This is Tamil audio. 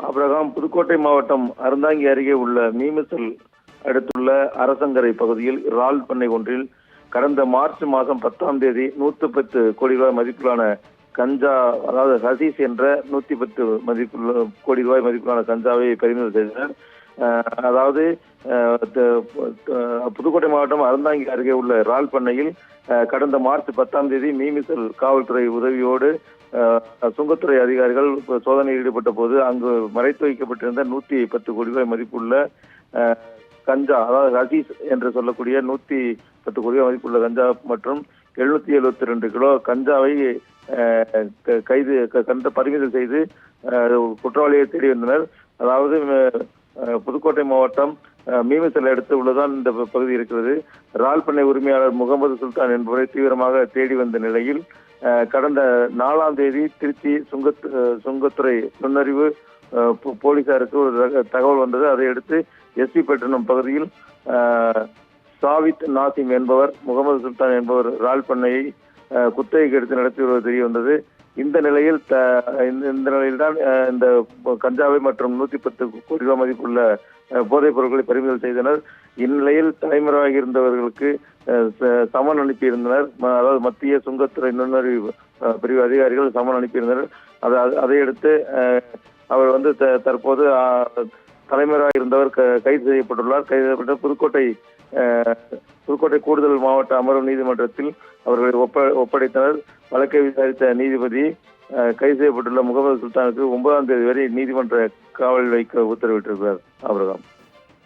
ஆபிரகாம் புதுக்கோட்டை மாவட்டம் அறந்தாங்கி அருகே உள்ள மீமிசல் அடுத்துள்ள அரசங்கரை பகுதியில் இறால் பண்ணை ஒன்றில் கடந்த மார்ச் மாதம் 10ஆம் தேதி 110 கோடி ரூபாய் மதிப்பிலான கஞ்சா, அதாவது ஹசீஸ் என்ற 110 கோடி ரூபாய் மதிப்பிலான கஞ்சாவை பறிமுதல் செய்தனர். அதாவது புதுக்கோட்டை மாவட்டம் அறந்தாங்கி அருகே உள்ள இறால் பண்ணையில் கடந்த மார்ச் 10ஆம் தேதி மீமிசல் காவல்துறை உதவியோடு சுங்கத்துறை அதிகாரிகள் சோதனையில் ஈடுபட்ட போது அங்கு மறைத்து வைக்கப்பட்டிருந்த 110 கோடி ரூபாய் மதிப்புள்ள கஞ்சா, அதாவது ஹசீஸ் என்று சொல்லக்கூடிய 110 கோடி ரூபாய் மதிப்புள்ள கஞ்சா மற்றும் 772 கிலோ கஞ்சாவை பறிமுதல் செய்து குற்றவாளியை தேடி வந்தனர். அதாவது புதுக்கோட்டை மாவட்டம் மீமிசல் அடுத்து உள்ளதான் இந்த பகுதி இருக்கிறது. இறால் பண்ணை உரிமையாளர் முகமது சுல்தான் என்பவரை தீவிரமாக தேடி வந்த நிலையில் கடந்த 4ஆம் தேதி திருச்சி சுங்கத்துறை நுண்ணறிவு போலீசாருக்கு ஒரு தகவல் வந்தது. அதையடுத்து எஸ்பி பட்டினம் பகுதியில் சாவித் நாசிம் என்பவர், முகமது சுல்தான் என்பவர் இறால் பண்ணையை குத்தகைக்கு எடுத்து நடத்தி வருவது தெரிய வந்தது. இந்த நிலையில்தான் இந்த கஞ்சாவை மற்றும் 110 கோடி ரூபாய் மதிப்புள்ள போதைப் பொருட்களை பறிமுதல் செய்தனர். இந்நிலையில் தலைமறைவாகி இருந்தவர்களுக்கு சமன் அனுப்பியிருந்தனர். அதாவது மத்திய சுங்கத்துறை நுண்ணறிவு பிரிவு அதிகாரிகள் சமன் அனுப்பியிருந்தனர். அதையடுத்து அவர் தற்போது தலைமறைவாக இருந்தவர் கைது செய்யப்பட்டுள்ளார். கைது செய்யப்பட்ட புதுக்கோட்டை கூடுதல் மாவட்ட அமர்வு நீதிமன்றத்தில் அவர்களை ஒப்படைத்தனர். வழக்கை விசாரித்த நீதிபதி கைது செய்யப்பட்டுள்ள முகமது சுல்தானுக்கு 9ஆம் தேதி வரை நீதிமன்ற காவலில் வைக்க உத்தரவிட்டிருக்கிறார். ஆபிரகாம்.